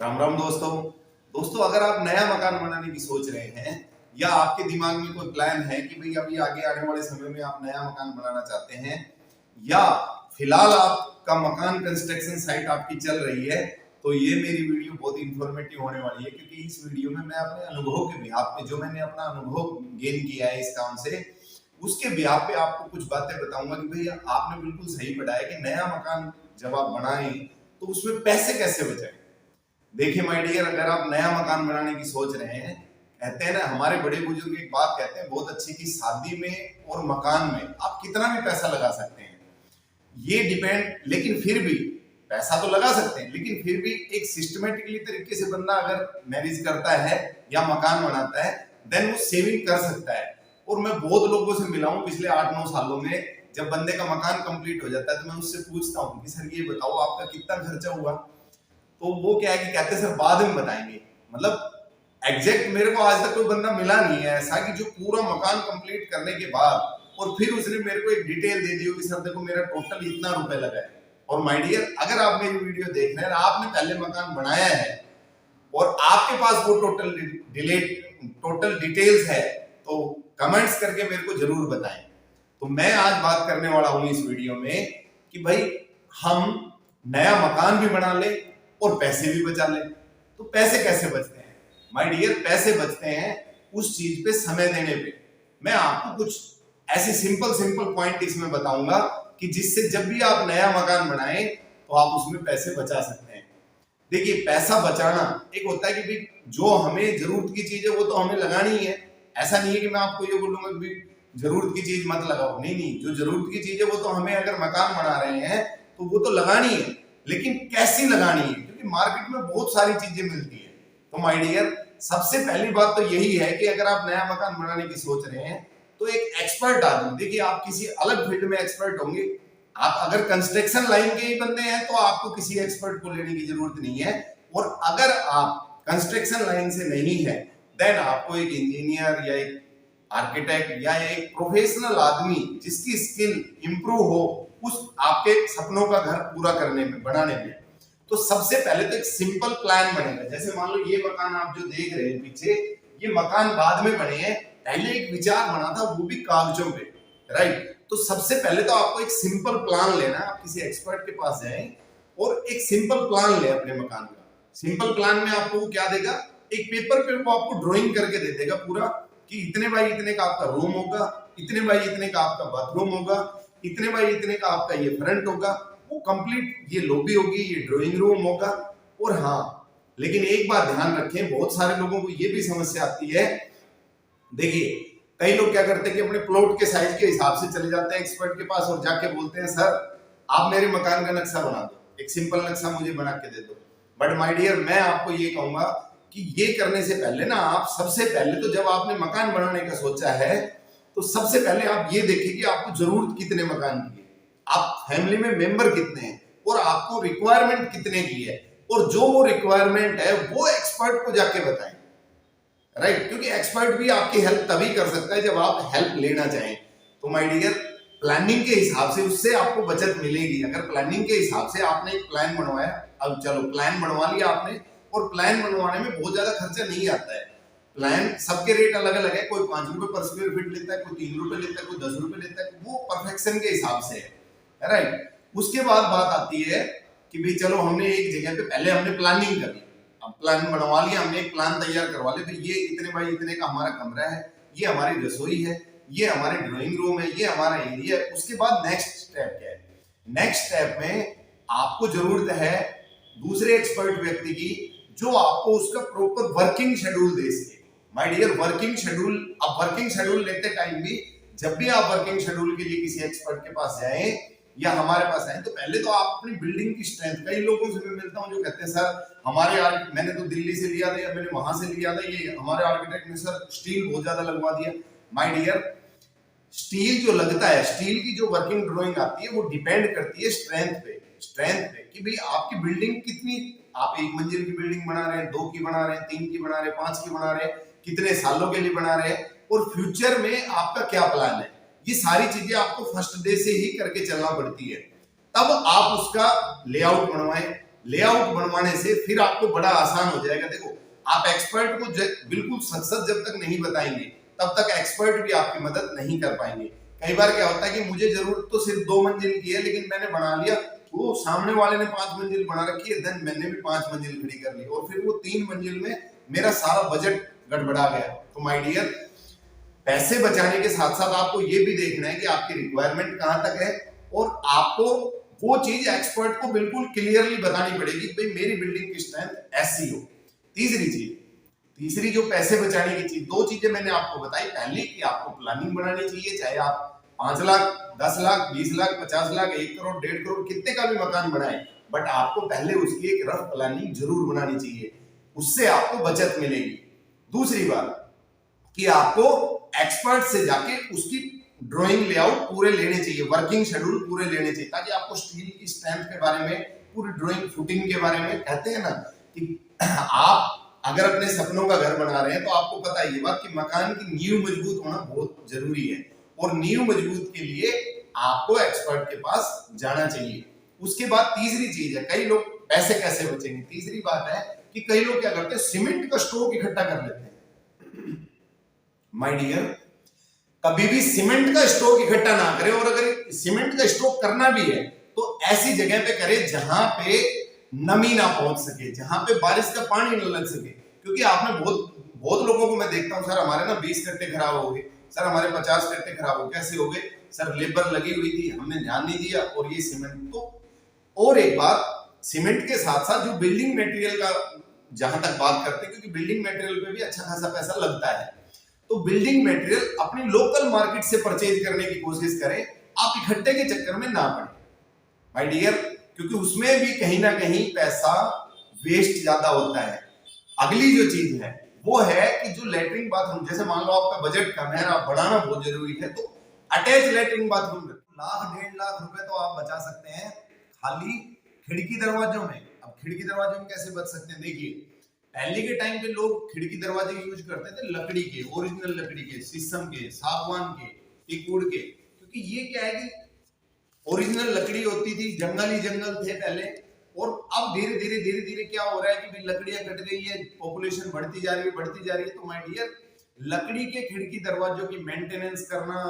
राम राम दोस्तों अगर आप नया मकान बनाने की सोच रहे हैं या आपके दिमाग में कोई प्लान है कि भाई अभी आगे आने वाले समय में आप नया मकान बनाना चाहते हैं या फिलहाल आपका मकान कंस्ट्रक्शन साइट आपकी चल रही है, तो ये मेरी वीडियो बहुत इंफॉर्मेटिव होने वाली है, क्योंकि इस वीडियो में मैं अपने अनुभव के बिहाफ पे, जो मैंने अपना अनुभव गेन किया है इस काम से, उसके बिहाफ पे आपको कुछ बातें बताऊंगा कि भाई आपने बिल्कुल सही पढ़ा है कि नया मकान जब आप बनाएं तो उसमें पैसे कैसे बचाएं। देखिए माय डियर, अगर आप नया मकान बनाने की सोच रहे हैं, कहते हैं ना, हमारे बड़े बुजुर्ग एक बात कहते हैं बहुत अच्छी कि शादी में और मकान में आप कितना भी पैसा लगा सकते हैं, ये डिपेंड, लेकिन फिर भी पैसा तो लगा सकते हैं, लेकिन फिर भी एक सिस्टमेटिकली तरीके से बंदा अगर मैरिज करता है या मकान बनाता है देन वो सेविंग कर सकता है। और मैं बहुत लोगों से मिला हूं पिछले 8-9 सालों में, जब बंदे का मकान कंप्लीट हो जाता है तो मैं उससे पूछता हूँ कि सर ये बताओ आपका कितना खर्चा हुआ, तो वो क्या है कि कहते हैं सर बाद में बताएंगे। मतलब एग्जैक्ट मेरे को आज तक कोई बंदा मिला नहीं है ऐसा कि जो पूरा मकान कंप्लीट करने के बाद और फिर उसने मेरे को एक डिटेल दे दी हो कि सर देखो मेरा टोटल इतना रुपए लगा है। और माय डियर, अगर आप मेरी वीडियो देख रहे हैं, आपने पहले मकान बनाया है और आपके पास वो टोटल डिटेल्स है, तो कमेंट्स करके मेरे को जरूर बताएं। तो मैं आज बात करने वाला हूं इस वीडियो में कि भाई हम नया मकान भी बना ले और पैसे भी बचा ले। तो पैसे कैसे बचते हैं माय डियर? पैसे बचते हैं उस चीज पे समय देने पे। मैं आपको कुछ ऐसे सिंपल पॉइंट इसमें बताऊंगा कि जिससे जब भी आप नया मकान बनाएं तो आप उसमें पैसे बचा सकते हैं। देखिए, पैसा बचाना एक होता है कि भाई जो हमें जरूरत की चीज है वो तो हमें लगानी ही है। ऐसा नहीं है कि मैं आपको ये बोलूंगा कि जरूरत की चीज मत लगाओ, नहीं, जो जरूरत की चीज है वो तो हमें, अगर मकान बना रहे हैं तो वो तो लगानी है, लेकिन कैसी लगानी है, क्योंकि मार्केट में बहुत सारी चीजें मिलती है। तो माय डियर, सबसे पहली बात तो यही है कि अगर आप नया मकान बनाने की सोच रहे हैं तो एक एक्सपर्ट आदमी, देखिए आप किसी अलग फील्ड में एक्सपर्ट होंगे, आप अगर कंस्ट्रक्शन लाइन के ही बंदे हैं तो आपको किसी एक्सपर्ट को लेने की जरूरत नहीं है। और अगर आप कंस्ट्रक्शन लाइन से नहीं है देन आपको एक इंजीनियर या एक आर्किटेक्ट या एक प्रोफेशनल आदमी जिसकी स्किल इंप्रूव हो उस आपके सपनों का घर पूरा करने में, बनाने में। तो सबसे पहले तो एक सिंपल प्लान बनेगा। जैसे मान लो ये मकान आप जो देख रहे हैं पीछे, ये मकान बाद में बने हैं, पहले एक विचार बना था वो भी कागजों पे, राइट? तो सबसे पहले तो आपको एक सिंपल प्लान लेना है। आप किसी एक्सपर्ट के पास जाएं और एक सिंपल प्लान ले अपने मकान का। सिंपल प्लान में आपको क्या देगा, एक पेपर पे वो आपको ड्राइंग करके दे देगा पूरा कि इतने बाई इतने का आपका रूम होगा, इतने बाई इतने का आपका बाथरूम होगा, इतने बाई इतने का आपका ये फ्रंट होगा, वो कंप्लीट ये लॉबी होगी, ये ड्राइंग रूम होगा। और हाँ, लेकिन एक बात ध्यान रखें, बहुत सारे लोगों को ये भी समस्या आती है। देखिए, कई लोग क्या करते हैं कि अपने प्लॉट के साइज के हिसाब से चले जाते हैं एक्सपर्ट के पास और जाके बोलते हैं सर आप मेरे मकान का नक्शा बना दो, एक सिंपल नक्शा मुझे बना के दे दो। बट माय डियर, मैं आपको ये कहूंगा कि ये करने से पहले ना, आप सबसे पहले तो जब आपने मकान बनाने का सोचा है तो सबसे पहले आप ये देखें कि आपको जरूरत कितने मकान की है, आप फैमिली में मेंबर कितने हैं और आपको रिक्वायरमेंट कितने की है, और जो वो रिक्वायरमेंट है वो एक्सपर्ट को जाके बताएं, राइट? क्योंकि एक्सपर्ट भी आपकी हेल्प तभी कर सकता है जब आप हेल्प लेना चाहें। तो माय डियर, प्लानिंग के हिसाब से उससे आपको बचत मिलेगी। अगर प्लानिंग के हिसाब से आपने एक प्लान बनवाया, अब चलो प्लान बनवा लिया आपने, और प्लान बनवाने में बहुत ज्यादा खर्चा नहीं आता है। प्लान सबके रेट अलग अलग है, कोई 5 रुपए पर स्क्वायर फीट लेता है, कोई 3 रुपए लेता है, कोई 10 रुपए लेता है, वो परफेक्शन के हिसाब से है, राइट? उसके बाद बात आती है कि भाई चलो हमने एक जगह पे पहले हमने प्लानिंग कर ली, अब प्लान बनवा लिया, हमने एक प्लान तैयार करवा लिया, तो ये इतने बाई इतने का हमारा कमरा है, ये हमारी रसोई है, ये हमारे ड्राइंग रूम है, ये हमारा एरिया है। उसके बाद नेक्स्ट स्टेप क्या है? नेक्स्ट स्टेप में आपको जरूरत है दूसरे एक्सपर्ट व्यक्ति की जो आपको उसका प्रॉपर वर्किंग शेड्यूल दे सके। माय डियर, वर्किंग शेड्यूल, अब वर्किंग शेड्यूल लेते टाइम भी, जब भी आप वर्किंग शेड्यूल के लिए किसी एक्सपर्ट के पास जाएं या हमारे पास आए, तो पहले तो आप अपनी बिल्डिंग की स्ट्रेंथ, कई लोगों से मैं मिलता हूं जो कहते हैं सर हमारे मैंने तो दिल्ली से लिया था या मैंने वहां से लिया था, ये हमारे आर्किटेक्ट ने सर स्टील बहुत ज्यादा लगवा दिया। माय डियर, स्टील जो लगता है, स्टील की जो वर्किंग ड्राइंग आती है वो डिपेंड करती है स्ट्रेंथ पे कि भाई आपकी बिल्डिंग कितनी, आप 1 मंजिल की बिल्डिंग बना रहे हैं, 2 की बना रहे हैं, 3 की बना रहे हैं, 5 की बना रहे हैं, कितने सालों के लिए बना रहे हैं, और फ्यूचर में आपका क्या प्लान है। ये सारी चीजें आपको फर्स्ट डे से ही करके चलना पड़ती है। तब आप उसका लेआउट बनवाएं, लेआउट बनवाने से फिर आपको बड़ा आसान हो जाएगा। देखो, आप एक्सपर्ट को बिल्कुल सच सच जब तक नहीं बताएंगे तब तक एक्सपर्ट भी आपकी मदद नहीं कर पाएंगे। कई बार क्या होता है कि मुझे जरूरत तो सिर्फ 2 मंजिल की है, लेकिन मैंने बना लिया, वो सामने वाले ने 5 मंजिल बना रखी है, देन मैंने भी 5 मंजिल खड़ी कर ली और फिर वो 3 मंजिल में मेरा सारा बजट गड़बड़ा गया। तो माय डियर, पैसे बचाने के साथ साथ आपको ये भी देखना है कि आपकी रिक्वायरमेंट कहां तक है और आपको वो चीज एक्सपर्ट को बिल्कुल क्लियरली बतानी पड़ेगी, भाई मेरी बिल्डिंग की स्ट्रेंथ ऐसी हो। तीसरी जो पैसे बचाने की चीज, 2 चीजें मैंने आपको बताई। पहली कि आपको प्लानिंग बनानी चाहिए, चाहे आप 5 लाख, 10 लाख, 20 लाख, 50 लाख, 1 करोड़, 1.5 करोड़, कितने का भी मकान बनाए, बट आपको पहले उसकी एक रफ प्लानिंग जरूर बनानी चाहिए, उससे आपको बचत मिलेगी। दूसरी बात कि आपको एक्सपर्ट से जाके उसकी ड्राइंग लेआउट पूरे लेने चाहिए, वर्किंग शेड्यूल पूरे लेने चाहिए, ताकि आपको स्टील की स्ट्रेंथ के बारे में, पूरी ड्राइंग फुटिंग के बारे में, कहते हैं ना कि आप अगर अपने सपनों का घर बना रहे हैं तो आपको पता है ये बात कि मकान की नींव मजबूत होना बहुत जरूरी है और नींव मजबूत के लिए आपको एक्सपर्ट के पास जाना चाहिए। उसके बाद तीसरी चीज है, कई लोग पैसे कैसे बचेंगे, तीसरी बात है कि कई लोग क्या करते हैं, सीमेंट का स्टॉक इकट्ठा कर लेते हैं। माय डियर, कभी भी सीमेंट का स्टॉक इकट्ठा ना करें, और अगर सीमेंट का स्टॉक करना भी है तो ऐसी जगह पे करें जहां पे नमी ना पहुंच सके, जहां पे बारिश का पानी न लग सके। क्योंकि आपने बहुत लोगों को मैं देखता हूं, सर हमारे ना 20 कट्टे खराब हो गए, सर हमारे 50 कट्टे खराब हो गए। कैसे हो गए सर? लेबर लगी हुई थी, हमने ध्यान नहीं दिया और ये सीमेंट। तो और एक बात, सीमेंट के साथ साथ जो बिल्डिंग मटेरियल का जहां तक बात करते हैं, क्योंकि बिल्डिंग मटेरियल पे भी अच्छा खासा पैसा लगता है, तो बिल्डिंग मटेरियल अपनी लोकल मार्केट से परचेज करने की कोशिश करें, आप इकट्ठे के चक्कर में ना पड़े माय डियर, क्योंकि उसमें भी कहीं ना कहीं पैसा वेस्ट ज्यादा होता है। अगली जो चीज है वो है कि जो लैट्रिन बाथरूम, जैसे मान लो आपका बजट कम है, आप बढ़ाना बहुत जरूरी है, तो attach latrine bathroom lakh 1.5 lakh रुपए तो आप बचा सकते हैं खाली खिड़की दरवाजों में। अब खिड़की दरवाजों में कैसे बच सकते हैं? देखिए, पहले के टाइम पे लोग खिड़की दरवाजे यूज करते थे लकड़ी के, ओरिजिनल लकड़ी के, शीशम के, सागवान के, टीकुड़ के, क्योंकि ये क्या है कि ओरिजिनल लकड़ी होती थी, जंगल ही जंगल थे पहले। और अब धीरे धीरे क्या हो रहा है कि लकड़ियां कट गई है, पॉपुलेशन बढ़ती जा रही है। तो माय डियर, लकड़ी के खिड़की दरवाजों की मेंटेनेंस करना,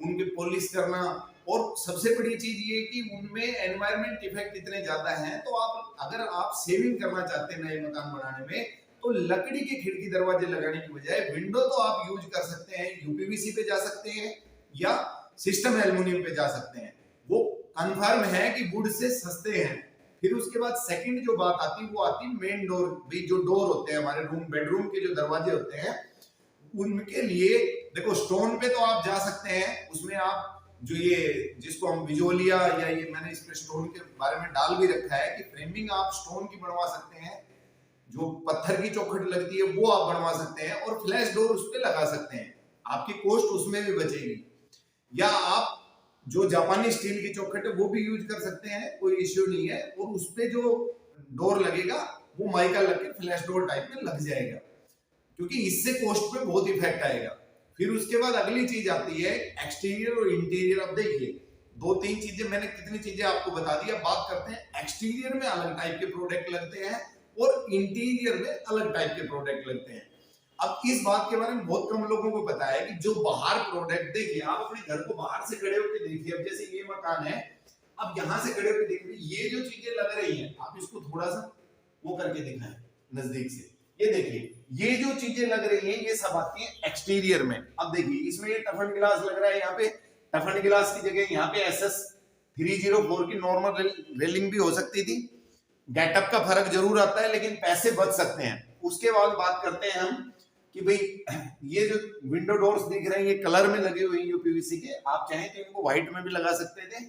उनके पॉलिश करना, और सबसे बड़ी चीज ये कि उनमें एनवायरमेंट इफेक्ट इतने ज्यादा हैं, तो आप अगर आप सेविंग करना चाहते हैं नए मकान बनाने में, तो लकड़ी के खिड़की दरवाजे लगाने की बजाय विंडो तो आप यूज कर सकते हैं, यूपीवीसी पे जा सकते हैं या सिस्टम एल्युमिनियम पे जा सकते हैं, वो कंफर्म है कि वुड से सस्ते हैं। फिर उसके बाद सेकंड जो बात आती है वो आती है मेन डोर। भी जो डोर होते हैं हमारे रूम बेडरूम के जो दरवाजे होते हैं, उनके लिए देखो स्टोन पे तो आप जा सकते हैं, उसमें आप जो ये जिसको हम विजोलिया या ये मैंने इसमें स्टोन के बारे में डाल भी रखा है कि फ्रेमिंग आप स्टोन की बनवा सकते हैं, जो पत्थर की चौखट लगती है वो आप बनवा सकते हैं, और फ्लैश डोर उस पे लगा सकते हैं, आपकी कॉस्ट उसमें भी बचेगी। या आप जो जापानी स्टील की चौखट है वो भी यूज कर सकते हैं, कोई इश्यू नहीं है, और उस पे जो डोर लगेगा वो माइका लग के फ्लैश डोर टाइप में लग जाएगा, क्योंकि इससे कॉस्ट पे बहुत इफेक्ट आएगा। फिर उसके बाद अगली चीज आती है एक्सटीरियर और इंटीरियर। अब देखिए, 2-3 चीजें मैंने, कितनी चीजें आपको बता दी। अब बात करते हैं एक्सटीरियर में अलग टाइप के प्रोडक्ट लगते हैं और इंटीरियर में अलग टाइप के प्रोडक्ट लगते हैं। अब इस बात के बारे में बहुत कम लोगों को पता है कि जो बाहर प्रोडक्ट, देखिए आप अपने घर को बाहर से खड़े होकर देखिए, अब जैसे ये मकान है, अब यहाँ से खड़े होकर देखिए, ये जो चीजें लग रही हैं, आप इसको थोड़ा सा वो करके दिखाएं नजदीक से, ये देखिए ये जो चीजें लग रही हैं ये सब आती है एक्सटीरियर में। अब देखिए इसमें ये टफन गिलास लग रहा है, यहाँ पे टफन गिलास की जगह यहाँ पे SS 304 की नॉर्मल रेलिंग भी हो सकती थी। गेटअप का फर्क जरूर आता है, लेकिन पैसे बच सकते हैं। उसके बाद बात करते हैं हम कि भाई ये जो विंडो डोर्स दिख रहे हैं ये कलर में लगे हुए हैं यूपीवीसी के, आप चाहें तो इनको व्हाइट में भी लगा सकते थे।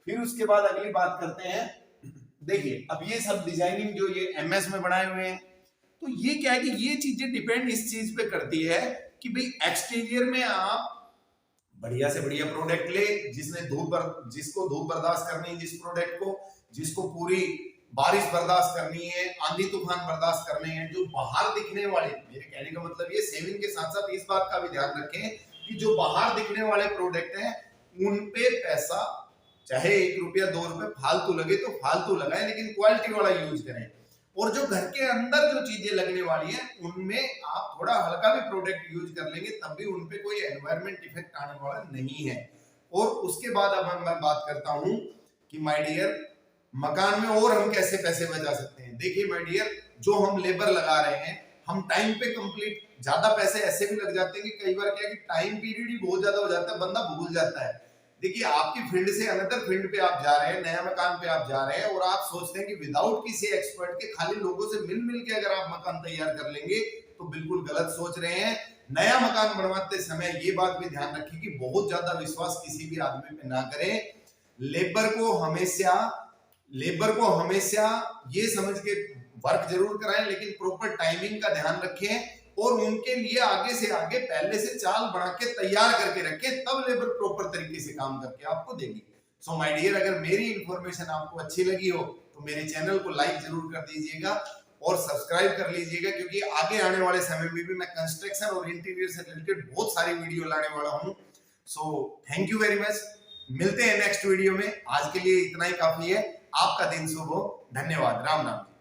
फिर उसके बाद अगली बात करते हैं, देखिए अब ये सब डिजाइनिंग जो ये MS में बनाए हुए हैं, तो ये क्या है कि ये चीजें डिपेंड इस चीज पे करती है कि भाई एक्सटीरियर में आप बढ़िया से बढ़िया प्रोडक्ट ले, जिसको धूप बर्दाश्त करनी है, जिस प्रोडक्ट को, जिसको पूरी बारिश बर्दाश्त करनी है, आंधी तूफान बर्दाश्त करने हैं। जो बाहर दिखने वाले, मेरे कहने का मतलब ये सेविंग के साथ साथ इस बात का भी ध्यान रखें कि जो बाहर दिखने वाले प्रोडक्ट हैं उन पे पैसा चाहे 1 रुपया 2 रुपए फालतू लगे तो फालतू लगाएं, लेकिन क्वालिटी वाला यूज करें। और जो घर के अंदर जो चीजें लगने वाली हैं उनमें आप थोड़ा हल्का भी प्रोडक्ट यूज कर लेंगे तब भी उनपे कोई एनवायरमेंट इफेक्ट आने वाला नहीं है। और उसके बाद अब मैं बात करता हूं कि माय डियर, मकान में और हम कैसे पैसे बचा सकते हैं। देखिए माय डियर, जो हम लेबर लगा रहे हैं, हम टाइम पे कंप्लीट, ज्यादा पैसे ऐसे भी लग जाते हैं कि कई बार क्या है कि टाइम पीरियड ही बहुत ज्यादा हो जाता है, बंदा भूल जाता है। देखिए आपकी फील्ड से अनदर फील्ड पे आप जा रहे हैं, नया मकान पे आप जा रहे हैं और आप सोचते हैं कि विदाउट किसी एक्सपर्ट के खाली लोगों से मिल के अगर आप मकान तैयार कर लेंगे तो बिल्कुल गलत सोच रहे हैं। नया मकान बनवाते समय ये बात भी ध्यान रखिए कि बहुत ज्यादा विश्वास किसी भी आदमी पे ना करें। लेबर को हमेशा ये समझ के वर्क जरूर कराएं, लेकिन प्रॉपर टाइमिंग का ध्यान रखें और उनके लिए आगे से आगे पहले से चाल बना के तैयार करके रखें, तब लेबर प्रॉपर तरीके से काम करके आपको देगी। सो माय डियर, अगर मेरी इंफॉर्मेशन आपको अच्छी लगी हो तो मेरे चैनल को लाइक जरूर कर दीजिएगा और सब्सक्राइब कर लीजिएगा, क्योंकि आगे आने वाले समय में भी मैं कंस्ट्रक्शन और इंटीरियर से रिलेटेड बहुत सारी वीडियो लाने वाला हूं। So thank you very much, मिलते हैं नेक्स्ट वीडियो में। आज के लिए इतना ही काफी है। आपका दिन शुभ हो। धन्यवाद। राम राम।